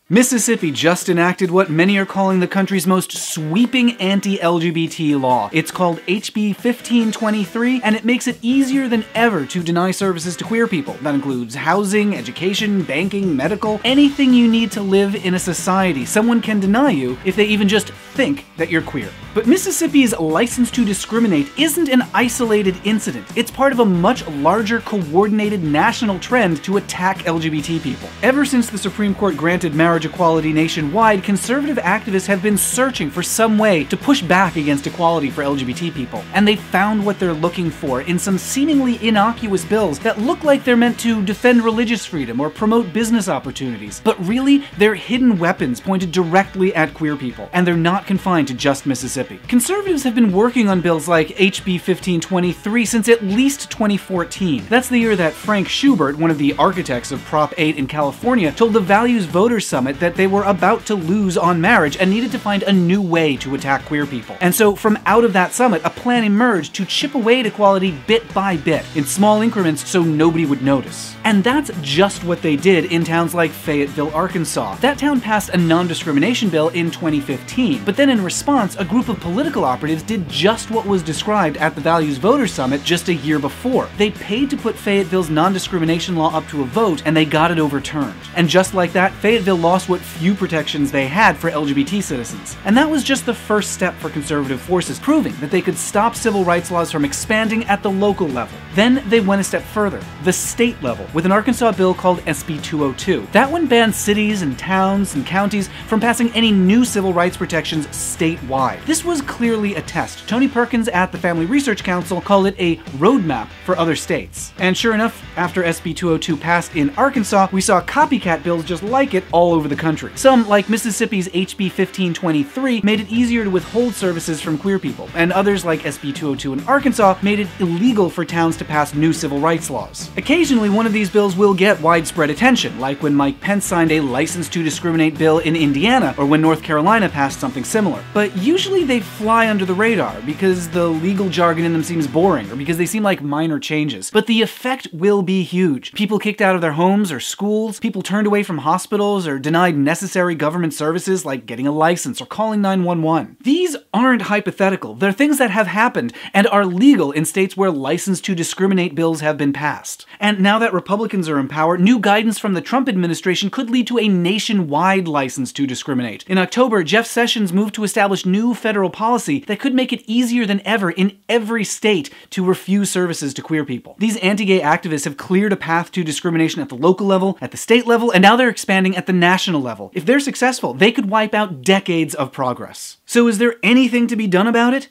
Mississippi just enacted what many are calling the country's most sweeping anti-LGBT law. It's called HB 1523, and it makes it easier than ever to deny services to queer people. That includes housing, education, banking, medical, anything you need to live in a society. Someone can deny you if they even just think that you're queer. But Mississippi's license to discriminate isn't an isolated incident. It's part of a much larger, coordinated national trend to attack LGBT people. Ever since the Supreme Court granted marriage equality nationwide, conservative activists have been searching for some way to push back against equality for LGBT people. And they found what they're looking for in some seemingly innocuous bills that look like they're meant to defend religious freedom or promote business opportunities. But really, they're hidden weapons pointed directly at queer people, and they're not confined to just Mississippi. Conservatives have been working on bills like HB 1523 since at least 2014. That's the year that Frank Schubert, one of the architects of Prop 8 in California, told the Values Voters Summit that they were about to lose on marriage and needed to find a new way to attack queer people. And so from out of that summit, a plan emerged to chip away at equality bit by bit, in small increments so nobody would notice. And that's just what they did in towns like Fayetteville, Arkansas. That town passed a non-discrimination bill in 2015, but then in response, a group of political operatives did just what was described at the Values Voters Summit just a year before. They paid to put Fayetteville's non-discrimination law up to a vote, and they got it overturned. And just like that, Fayetteville lost what few protections they had for LGBT citizens. And that was just the first step for conservative forces, proving that they could stop civil rights laws from expanding at the local level. Then they went a step further, the state level, with an Arkansas bill called SB 202. That one banned cities and towns and counties from passing any new civil rights protections statewide. This was clearly a test. Tony Perkins at the Family Research Council called it a roadmap for other states. And sure enough, after SB 202 passed in Arkansas, we saw copycat bills just like it all over the country. Some, like Mississippi's HB 1523, made it easier to withhold services from queer people, and others, like SB 202 in Arkansas, made it illegal for towns to pass new civil rights laws. Occasionally, one of these bills will get widespread attention, like when Mike Pence signed a license to discriminate bill in Indiana, or when North Carolina passed something similar. But usually they fly under the radar because the legal jargon in them seems boring, or because they seem like minor changes. But the effect will be huge. People kicked out of their homes or schools, people turned away from hospitals or denied necessary government services like getting a license or calling 911. These aren't hypothetical. They're things that have happened and are legal in states where license to discriminate bills have been passed. And now that Republicans are in power, new guidance from the Trump administration could lead to a nationwide license to discriminate. In October, Jeff Sessions moved to establish new federal policy that could make it easier than ever in every state to refuse services to queer people. These anti-gay activists have cleared a path to discrimination at the local level, at the state level, and now they're expanding at the national level. If they're successful, they could wipe out decades of progress. So is there anything to be done about it?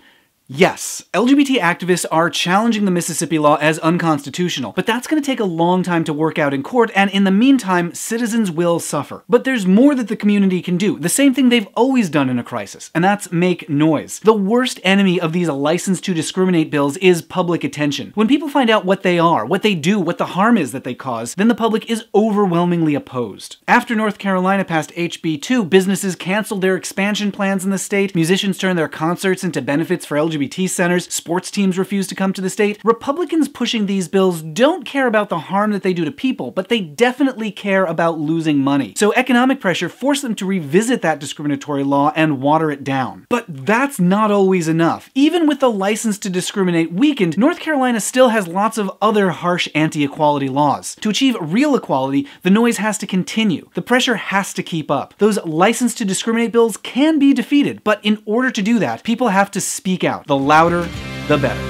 Yes, LGBT activists are challenging the Mississippi law as unconstitutional, but that's going to take a long time to work out in court, and in the meantime, citizens will suffer. But there's more that the community can do, the same thing they've always done in a crisis, and that's make noise. The worst enemy of these license to discriminate bills is public attention. When people find out what they are, what they do, what the harm is that they cause, then the public is overwhelmingly opposed. After North Carolina passed HB 2, businesses canceled their expansion plans in the state, musicians turned their concerts into benefits for LGBT centers, sports teams refuse to come to the state. Republicans pushing these bills don't care about the harm that they do to people, but they definitely care about losing money. So economic pressure forced them to revisit that discriminatory law and water it down. But that's not always enough. Even with the license to discriminate weakened, North Carolina still has lots of other harsh anti-equality laws. To achieve real equality, the noise has to continue. The pressure has to keep up. Those license to discriminate bills can be defeated, but in order to do that, people have to speak out. The louder, the better.